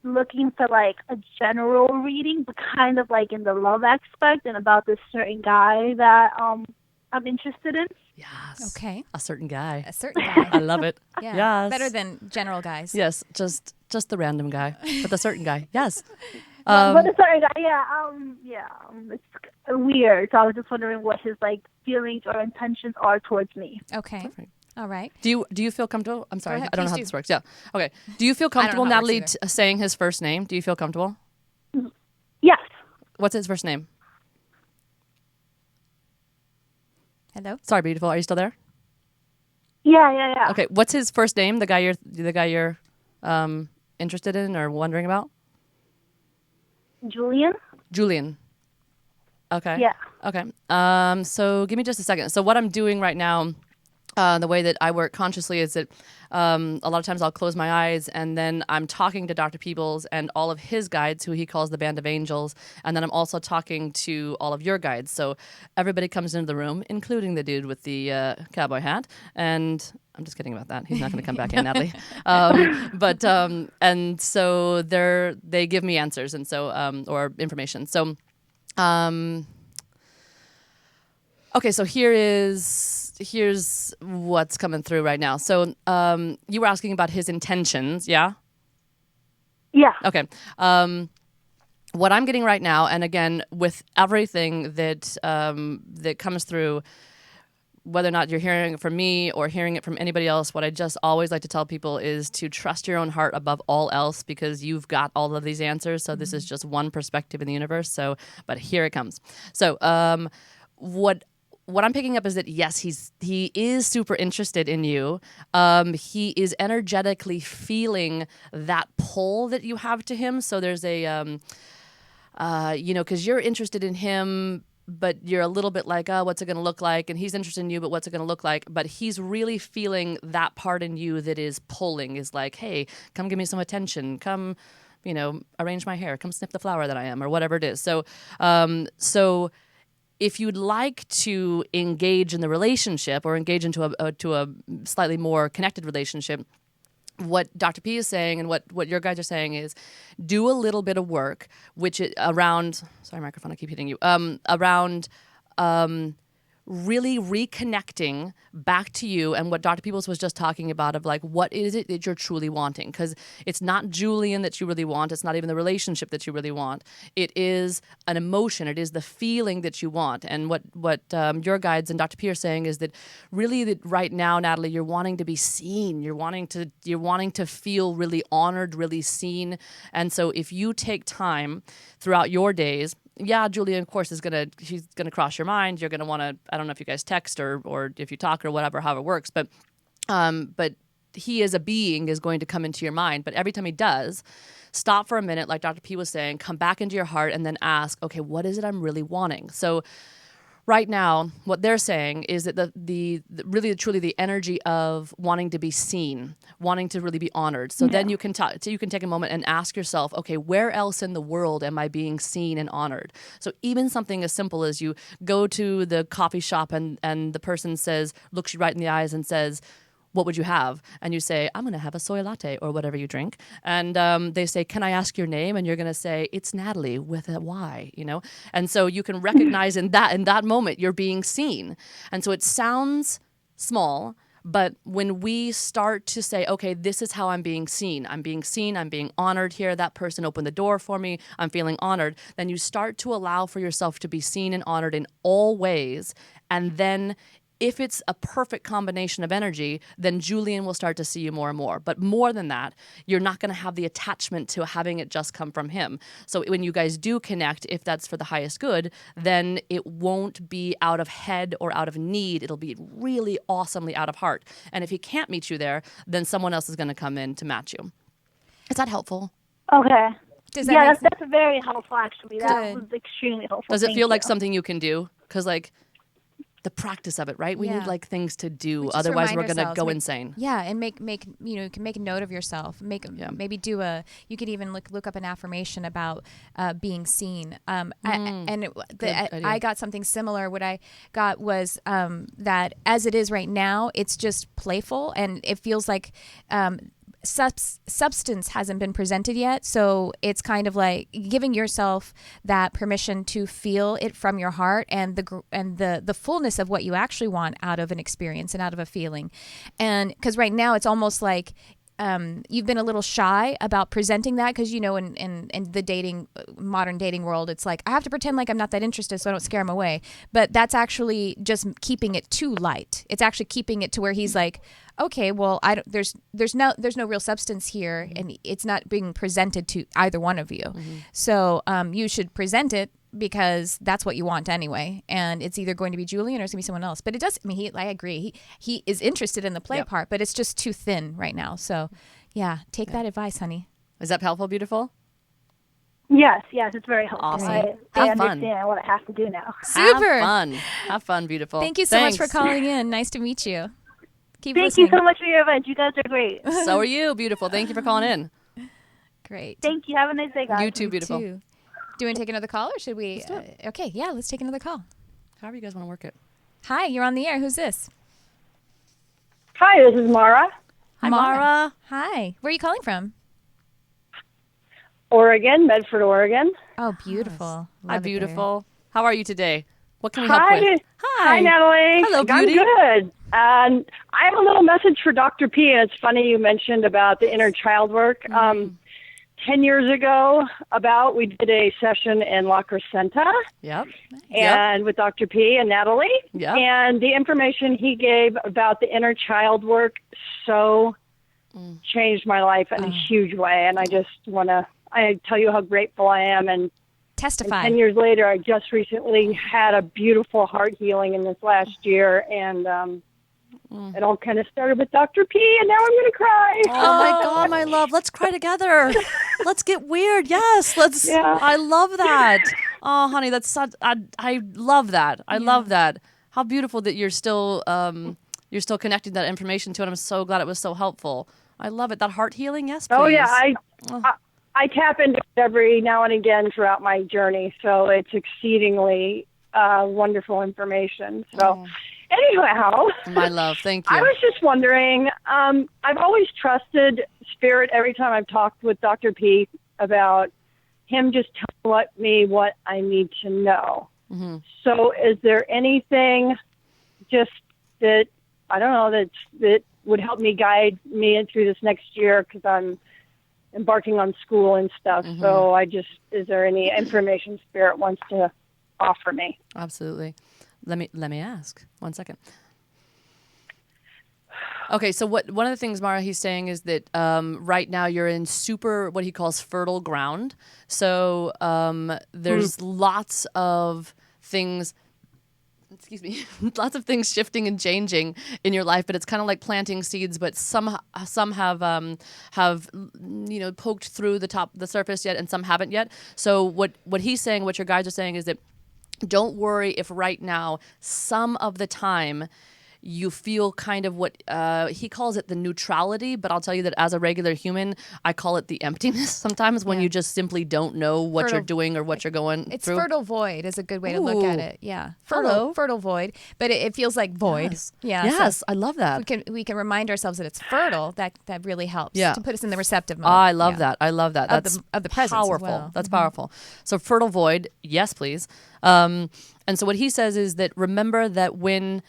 looking for like a general reading, but kind of like in the love aspect and about this certain guy that I'm interested in. Yes. Okay. A certain guy. A certain guy. I love it. Yeah. Yes. Better than general guys. Yes, just the random guy, but the certain guy. Yes. But the certain guy, it's weird. So I was just wondering what his like feelings or intentions are towards me. Okay. Perfect. All right. Do you feel comfortable? I'm sorry, ahead, I don't know please how do. this works. Yeah. Okay. Do you feel I don't know comfortable, how it works Natalie, saying his first name? Do you feel comfortable? Yes. What's his first name? Hello? Sorry, beautiful. Are you still there? Yeah. Okay. What's his first name? The guy you're interested in or wondering about? Julian? Julian. Okay. Yeah. Okay. So give me just a second. So what I'm doing right now, the way that I work consciously is that a lot of times I'll close my eyes and then I'm talking to Dr. Peebles and all of his guides, who he calls the Band of Angels, and then I'm also talking to all of your guides. So everybody comes into the room, including the dude with the cowboy hat, and I'm just kidding about that. He's not going to come back in, Natalie. And so they give me answers and so or information. So. Okay, so here's what's coming through right now. So you were asking about his intentions, yeah? Yeah. Okay. What I'm getting right now, and again, with everything that that comes through, whether or not you're hearing it from me or hearing it from anybody else, what I just always like to tell people is to trust your own heart above all else, because you've got all of these answers. So this is just one perspective in the universe. So, but here it comes. So, what I'm picking up is that, yes, he is super interested in you. He is energetically feeling that pull that you have to him. So there's a, because you're interested in him, but you're a little bit like, oh, what's it going to look like? And he's interested in you, but what's it going to look like? But he's really feeling that part in you that is pulling, is like, hey, come give me some attention. Come, arrange my hair. Come sniff the flower that I am, or whatever it is. So, if you'd like to engage in the relationship or engage into a slightly more connected relationship, what Dr. P is saying and what your guys are saying is do a little bit of work, which is around, sorry, microphone, I keep hitting you, around really reconnecting back to you and what Dr. Peebles was just talking about, of like, what is it that you're truly wanting? Because it's not Julian that you really want. It's not even the relationship that you really want. It is an emotion. It is the feeling that you want. And what your guides and Dr. P are saying is that really that right now, Natalie, you're wanting to be seen. You're wanting to feel really honored, really seen. And so if you take time throughout your days, yeah, Julia, of course, she's gonna cross your mind. You're gonna want to. I don't know if you guys text or if you talk or whatever, however it works. But he as a being is going to come into your mind. But every time he does, stop for a minute, like Dr. P was saying, come back into your heart, and then ask, okay, what is it I'm really wanting? So right now, what they're saying is that the really truly the energy of wanting to be seen, wanting to really be honored. So then you can take a moment and ask yourself, okay, where else in the world am I being seen and honored? So even something as simple as you go to the coffee shop and the person looks you right in the eyes and says, what would you have? And you say, I'm going to have a soy latte or whatever you drink. And they say, can I ask your name? And you're going to say, it's Natalie with a Y, And so you can recognize in that moment, you're being seen. And so it sounds small, but when we start to say, okay, this is how I'm being seen, I'm being honored here. That person opened the door for me. I'm feeling honored. Then you start to allow for yourself to be seen and honored in all ways. And then if it's a perfect combination of energy, then Julian will start to see you more and more. But more than that, you're not going to have the attachment to having it just come from him. So when you guys do connect, if that's for the highest good, then it won't be out of head or out of need. It'll be really awesomely out of heart. And if he can't meet you there, then someone else is going to come in to match you. Is that helpful? Okay. That's that's very helpful, actually. That Good. was extremely helpful. Does it Thank feel you. like something you can do? Because, the practice of it, right? We need things to do. Just Otherwise, remind we're going to ourselves, go insane. Yeah, and make you can make a note of yourself. Maybe you could even look up an affirmation about being seen. I got something similar. What I got was that as it is right now, it's just playful, and it feels like substance hasn't been presented yet, so it's kind of like giving yourself that permission to feel it from your heart and the fullness of what you actually want out of an experience and out of a feeling. And because right now it's almost like you've been a little shy about presenting that, because in the modern dating world, it's like I have to pretend like I'm not that interested so I don't scare him away. But that's actually just keeping it too light. It's actually keeping it to where he's like, okay, well, there's no real substance here, and it's not being presented to either one of you. Mm-hmm. So you should present it, because that's what you want anyway, and it's either going to be Julian or it's going to be someone else. But it does. I mean, I agree. He is interested in the play part, but it's just too thin right now. So, take that advice, honey. Is that helpful, beautiful? Yes, it's very helpful. Awesome. I understand what I have to do now. Super. Have fun, beautiful. Thank you so much for calling in. Nice to meet you. Keep Thank listening. you so much for your event. You guys are great. So are you, beautiful. Thank you for calling in. Great. Thank you. Have a nice day, guys. You too, beautiful. Do you want to take another call, or should we? Okay, let's take another call. However you guys want to work it. Hi, you're on the air. Who's this? Hi, this is Mara. Hi, Mara. Hi. Where are you calling from? Oregon, Medford, Oregon. Oh, beautiful. Hi, beautiful. How are you today? What can we Hi. help with? Hi, Natalie. Hello, beauty. I'm good. And I have a little message for Dr. P. And it's funny you mentioned about the inner child work. 10 years ago, we did a session in La Crescenta. Yep. And with Dr. P and Natalie. Yep. And the information he gave about the inner child work changed my life in a huge way. And I just want to tell you how grateful I am and Testify. 10 years later, I just recently had a beautiful heart healing in this last year, and it all kind of started with Dr. P, and now I'm going to cry. Oh my God, my love. Let's cry together. Let's get weird. Yes. Let's. Yeah. I love that. Oh, honey, that's such. I love that. I love that. How beautiful that you're still connecting that information to it. I'm so glad it was so helpful. I love it. That heart healing. Yes, please. Oh yeah, I tap into it every now and again throughout my journey, so it's exceedingly wonderful information. So. Anyhow, my love, thank you. I was just wondering, I've always trusted Spirit every time I've talked with Dr. P about him just telling me what I need to know. Mm-hmm. So is there anything just that, I don't know, that would help me guide me through this next year, because I'm embarking on school and stuff. Mm-hmm. So is there any information Spirit wants to offer me? Absolutely. Let me ask. 1 second. Okay, so one of the things, Mara, he's saying is that right now you're in super, what he calls fertile ground. So there's lots of things, lots of things shifting and changing in your life, but it's kind of like planting seeds, but some have poked through the surface yet, and some haven't yet. So what he's saying, what your guides are saying, is that don't worry if right now, some of the time, you feel kind of what he calls it the neutrality, but I'll tell you that as a regular human, I call it the emptiness sometimes, when you just simply don't know what you're doing or what you're going through. It's fertile void is a good way to look at it. Yeah. Fertile void, but it feels like void. Yes. Yeah. Yes, so I love that. We can remind ourselves that it's fertile. That really helps to put us in the receptive mode. I love that. I love that. That's of the presence powerful. As well. That's powerful. So fertile void, yes, please. And so what he says is that remember that when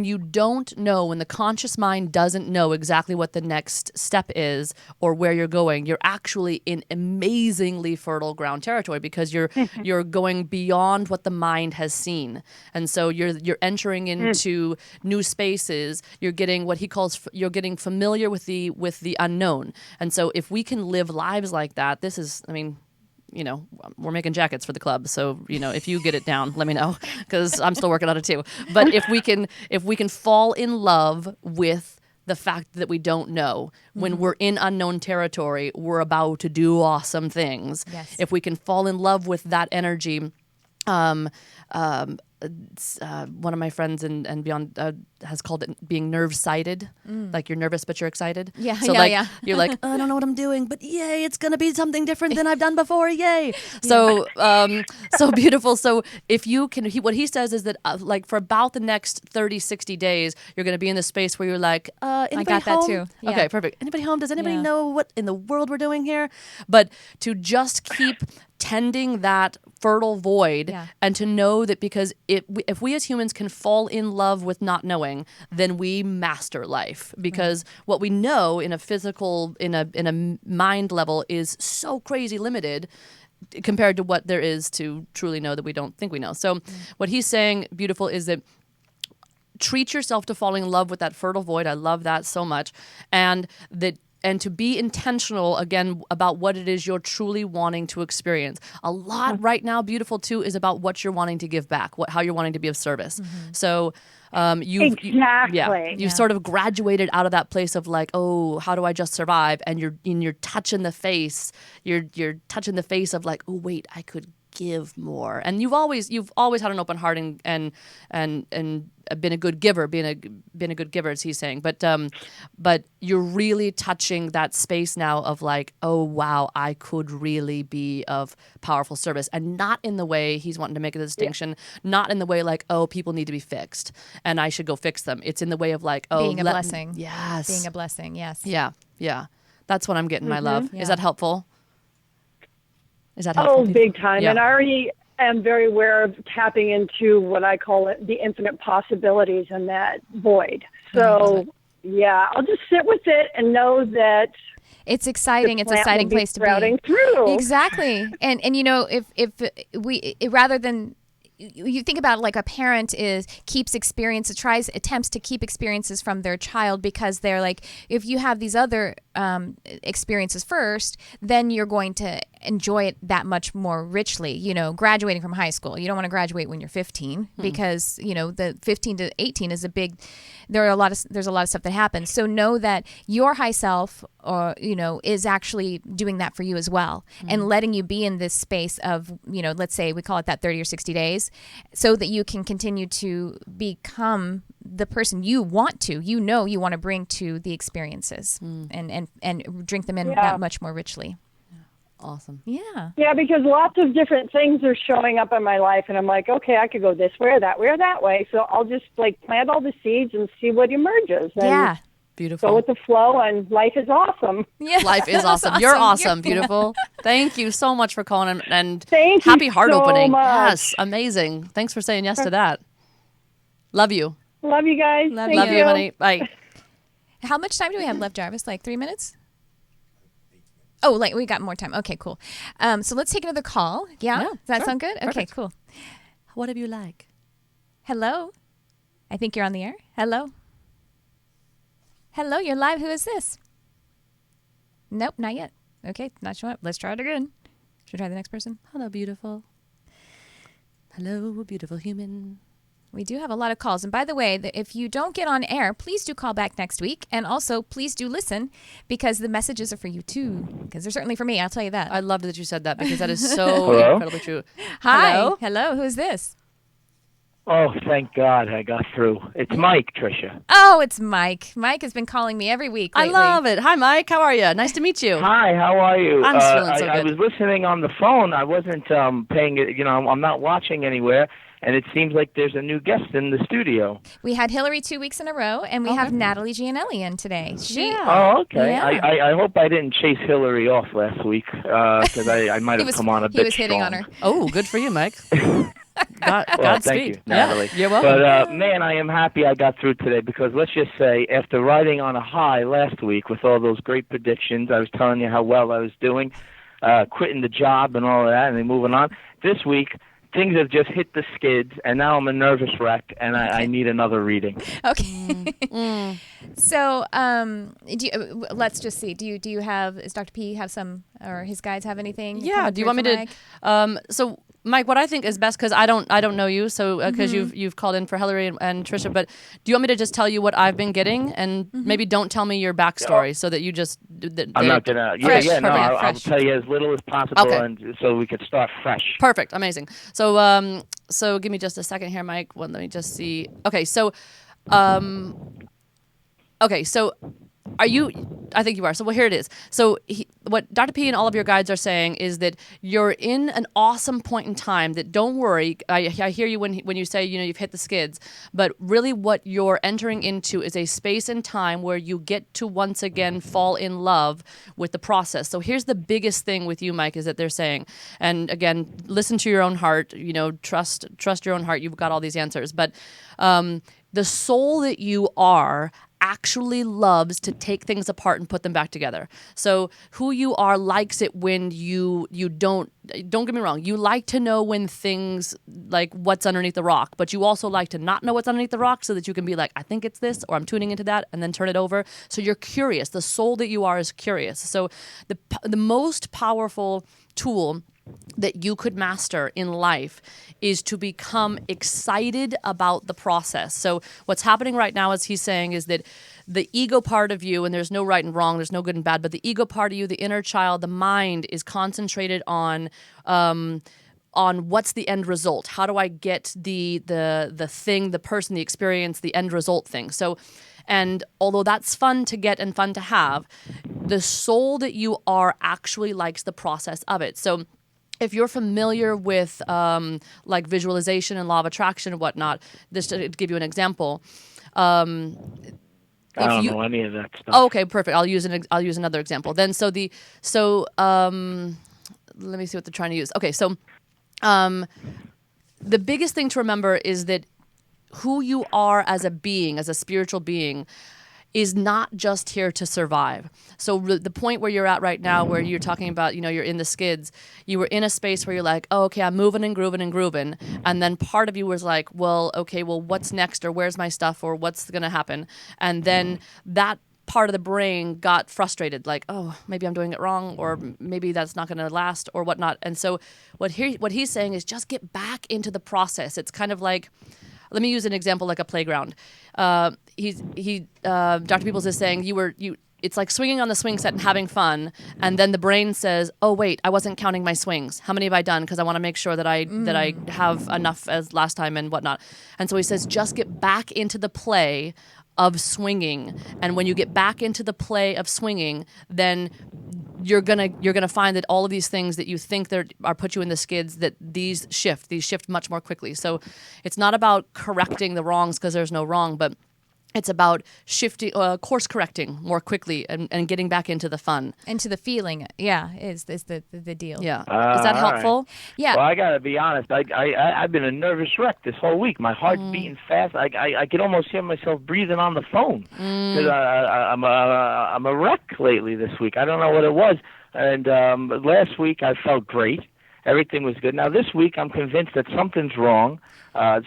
you don't know, when the conscious mind doesn't know exactly what the next step is or where you're going, you're actually in amazingly fertile ground territory, because you're going beyond what the mind has seen, and so you're entering into new spaces. You're getting what he calls getting familiar with the unknown, and so if we can live lives like that, this is, I mean, we're making jackets for the club. So, if you get it down, let me know, because I'm still working on it too. But if we can fall in love with the fact that we don't know, when we're in unknown territory, we're about to do awesome things. Yes. If we can fall in love with that energy, one of my friends and beyond has called it being nerve-sighted. Like you're nervous, but you're excited. Yeah, so you're like, I don't know what I'm doing, but yay, it's going to be something different than I've done before. Yay. So, so beautiful. So if you can, what he says is that like for about the next 30, 60 days, you're going to be in the space where you're like, anybody I got home? that too. Yeah. Okay, perfect. Anybody home? Does anybody know what in the world we're doing here? But to just keep tending that fertile void, and to know that because if we as humans can fall in love with not knowing, then we master life, because what we know in a physical, in a mind level is so crazy limited compared to what there is to truly know that we don't think we know. So what he's saying, beautiful, is that treat yourself to falling in love with that fertile void. I love that so much. And to be intentional, again, about what it is you're truly wanting to experience. A lot right now, beautiful, too, is about what you're wanting to give back, how you're wanting to be of service. So you've sort of graduated out of that place of like, oh, how do I just survive? And you're touching the face. You're touching the face of like, oh, wait, I could give more. And you've always had an open heart and been a good giver, been a good giver, as he's saying. But you're really touching that space now of like, oh wow, I could really be of powerful service, and not in the way he's wanting to make a distinction, not in the way like, oh, people need to be fixed and I should go fix them. It's in the way of like, oh, being a blessing. Yes. Being a blessing. Yes. Yeah. That's what I'm getting, my love. Yeah. Is that helpful? Is that helpful? Oh, big time. Yeah. And I already am very aware of tapping into what I call it, the infinite possibilities in that void. So, I'll just sit with it and know that it's exciting. It's an exciting place to be. Through. Exactly. And if we rather than you think about it like a parent attempts to keep experiences from their child because they're like, if you have these other experiences first, then you're going to enjoy it that much more richly. Graduating from high school, you don't want to graduate when you're 15 because the 15 to 18 is there's a lot of stuff that happens. So know that your high self is actually doing that for you as well, and letting you be in this space of let's say we call it that 30 or 60 days, so that you can continue to become the person you want to bring to the experiences and drink them in that much more richly. Awesome. Yeah. Yeah, because lots of different things are showing up in my life, and I'm like, okay, I could go this way or that way or that way. So I'll just plant all the seeds and see what emerges. And yeah. Beautiful. Go with the flow, and life is awesome. Yeah. Life is awesome. You're awesome. Beautiful. Thank you so much for calling and Thank happy you heart so opening. much. Yes, amazing. Thanks for saying yes to that. Love you. Love you guys. Love Thank you, honey. Bye. How much time do we have left, Jarvis? Like 3 minutes? Oh, we got more time. Okay, cool. So let's take another call. Yeah? Does that sound good? Okay, Perfect. cool. Whatever you like. Hello? I think you're on the air. Hello? Hello, you're live. Who is this? Nope, not yet. Okay, not showing up. Let's try it again. Should we try the next person? Hello, beautiful. Hello, beautiful human. We do have a lot of calls. And by the way, if you don't get on air, please do call back next week. And also, please do listen, because the messages are for you too. Because they're certainly for me, I'll tell you that. I love that you said that, because that is so incredibly true. Hi. Hello? Hello, who is this? Oh, thank God I got through. It's Mike, Tricia. Oh, it's Mike. Mike has been calling me every week lately. I love it. Hi, Mike. How are you? Nice to meet you. Hi, how are you? I'm feeling so I good. was listening on the phone. I wasn't paying it. I'm not watching anywhere. And it seems like there's a new guest in the studio. We had Hillary 2 weeks in a row, and we have Natalie Gianelli in today. Oh, okay. Yeah. I hope I didn't chase Hillary off last week, because I might have come on a bit He was hitting on her. Oh, good for you, Mike. Well, Godspeed. thank you, Natalie. Yeah, you're welcome. But, man, I am happy I got through today, because let's just say, after riding on a high last week with all those great predictions, I was telling you how well I was doing, quitting the job and all of that, and then moving on. This week, things have just hit the skids, and now I'm a nervous wreck, and I need another reading. Okay. So, let's just see. Do you have? Does Dr. P have some, or his guides have anything? Yeah. Do you want me to? So, Mike, what I think is best, because I don't know you, so because you've called in for Hillary and Tricia, but do you want me to just tell you what I've been getting, and maybe don't tell me your backstory, so that you just? I'm not gonna. Fresh, Yeah. No, I'll fresh. tell you as little as possible, Okay. and so we could start fresh. Perfect. Amazing. So, so give me just a second here, Mike. Let me just see. Okay. So, are you? I think you are. So, well, here it is. So, what Dr. P and all of your guides are saying is that you're in an awesome point in time. That don't worry. I hear you when you say you've hit the skids, but really what you're entering into is a space and time where you get to once again fall in love with the process. So here's the biggest thing with you, Mike, is that they're saying, and again, listen to your own heart. Trust your own heart. You've got all these answers, but the soul that you are actually loves to take things apart and put them back together. So who you are likes it when you don't get me wrong, you like to know when things, like what's underneath the rock, but you also like to not know what's underneath the rock, so that you can be like, I think it's this, or I'm tuning into that, and then turn it over. So you're curious. The soul that you are is curious. So the most powerful tool that you could master in life is to become excited about the process. So what's happening right now, as he's saying, is that the ego part of you, and there's no right and wrong, there's no good and bad, but the ego part of you, the inner child, the mind, is concentrated on what's the end result. How do I get the thing, the person, the experience, the end result thing. So, and although that's fun to get and fun to have, the soul that you are actually likes the process of it. So if you're familiar with like visualization and law of attraction and whatnot, just to give you an example. I don't know any of that stuff. Oh, okay, perfect. I'll use another example. Then let me see what they're trying to use. Okay, so the biggest thing to remember is that who you are as a being, as a spiritual being, is not just here to survive. So the point where you're at right now, where you're talking about, you're in the skids, you were in a space where you're like, oh, okay, I'm moving and grooving. And then part of you was like, well, okay, well, what's next? Or where's my stuff? Or what's going to happen? And then that part of the brain got frustrated, like, oh, maybe I'm doing it wrong, or maybe that's not going to last, or whatnot. And so what he's saying is just get back into the process. It's kind of like, let me use an example like a playground. Dr. Peebles is saying it's like swinging on the swing set and having fun, and then the brain says, oh wait, I wasn't counting my swings. How many have I done? Because I want to make sure that I have enough as last time and whatnot. And so he says, just get back into the play of swinging, and when you get back into the play of swinging, then you're gonna find that all of these things that you think that are put you in the skids, that these shift much more quickly. So it's not about correcting the wrongs because there's no wrong, but it's about shifting, course correcting more quickly and getting back into the fun. Into the feeling, is the deal. Yeah. Is that helpful? Right. Yeah. Well, I got to be honest. I've been a nervous wreck this whole week. My heart's beating fast. I can almost hear myself breathing on the phone. Because I'm a wreck lately this week. I don't know what it was. And last week I felt great. Everything was good. Now this week I'm convinced that something's wrong.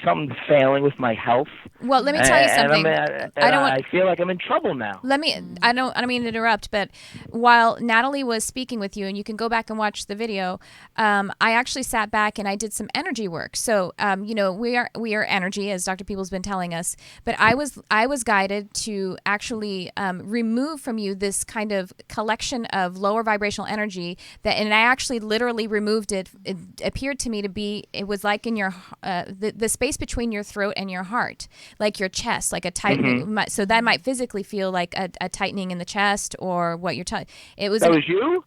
Something's failing with my health. Well, let me tell you something. I feel like I'm in trouble now. I don't mean to interrupt, but while Natalie was speaking with you, and you can go back and watch the video, I actually sat back and I did some energy work. So, we are energy, as Dr. Peebles been telling us, but I was guided to actually remove from you this kind of collection of lower vibrational energy and I actually literally removed it. It appeared to me to be, it was like in your the space between your throat and your heart, like your chest, like a tightening. So that might physically feel like a tightening in the chest, or what you're telling. It was. That was you?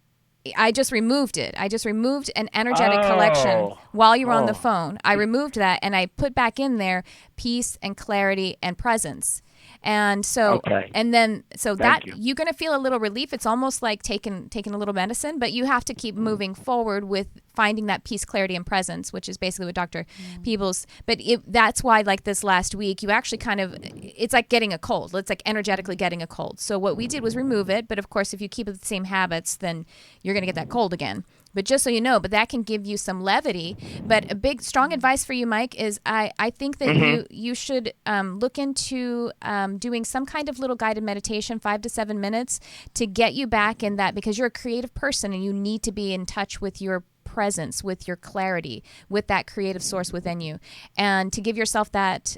I just removed it. I just removed an energetic collection while you were on the phone. I removed that and I put back in there peace and clarity and presence. And so, and then, you're going to feel a little relief. It's almost like taking a little medicine, but you have to keep moving forward with finding that peace, clarity, and presence, which is basically what Dr. Peebles. But that's why, like this last week, you actually it's like getting a cold. It's like energetically getting a cold. So what we did was remove it. But of course, if you keep the same habits, then you're going to get that cold again. But just so you know, that can give you some levity. But a big, strong advice for you, Mike, is I think that you should look into doing some kind of little guided meditation, 5 to 7 minutes, to get you back in that, because you're a creative person and you need to be in touch with your presence, with your clarity, with that creative source within you. And to give yourself that,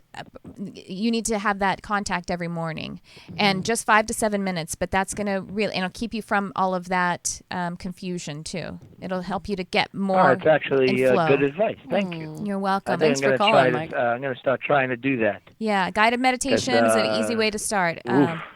you need to have that contact every morning. And just 5 to 7 minutes, but that's going to really, and it'll keep you from all of that confusion too. It'll help you to get more. It's actually good advice. Thank you. You're welcome. Thanks for calling, Mike. I'm going to start trying to do that. Yeah, guided meditation is an easy way to start.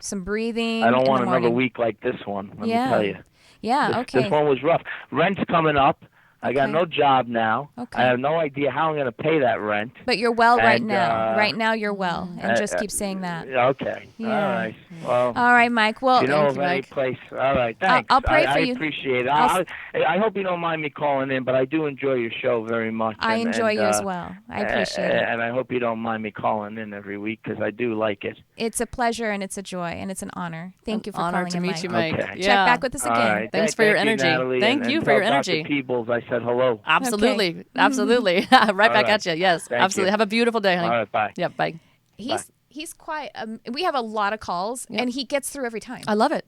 Some breathing. I don't want another week like this one, let me tell you. Yeah, okay. This one was rough. Rent's coming up. I got no job now. Okay. I have no idea how I'm going to pay that rent. But you're well right now. Right now you're well. And just keep saying that. Okay. Yeah. All right. Well. All right, Mike. Well, you know of any place. All right. Thanks. I'll pray for you. I appreciate it. I hope you don't mind me calling in, but I do enjoy your show very much. I enjoy you as well. I appreciate it. And I hope you don't mind me calling in every week, because I do like it. It's a pleasure and it's a joy and it's an honor. Thank you for calling in, Mike. Honor to meet you, Mike. Okay. Yeah. Check back with us again. Right. Thanks for your energy. Natalie, Thank you for your energy. Dr. Peebles, I said hello. Absolutely. Okay. Absolutely. Right back at you. Yes. Thank absolutely. you. Have a beautiful day, honey. All right. Bye. Yeah. Bye. He's quite. We have a lot of calls, and he gets through every time. I love it.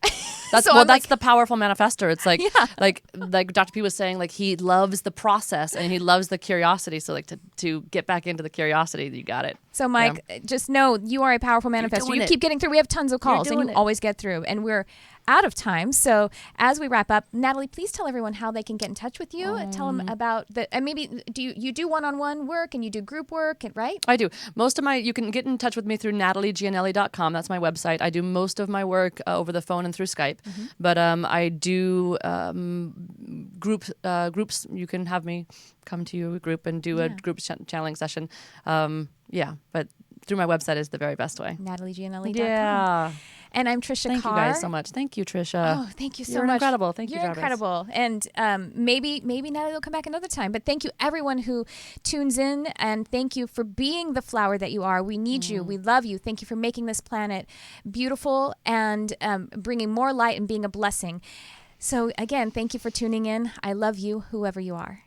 That's that's the powerful manifester. It's like like Dr. P was saying, like he loves the process and he loves the curiosity. So like to get back into the curiosity, you got it. So Mike, just know you are a powerful manifester. You keep getting through. We have tons of calls, and you always get through. And we're out of time. So as we wrap up, Natalie, please tell everyone how they can get in touch with you. Tell them about and maybe you do one-on-one work and you do group work, right? I do. Most of you can get in touch with me through NatalieGianelli.com. That's my website. I do most of my work over the phone and through Skype. But I do groups. You can have me come to your group and do a group channeling session. But through my website is the very best way. NatalieGianelli.com. Yeah. And I'm Tricia Thank Carr. you guys so much. Thank you, Tricia. Oh, thank you so You're much. incredible. Thank you, You're Jarvis. incredible. And maybe Natalie will come back another time. But thank you, everyone who tunes in. And thank you for being the flower that you are. We need you. We love you. Thank you for making this planet beautiful and bringing more light and being a blessing. So, again, thank you for tuning in. I love you, whoever you are.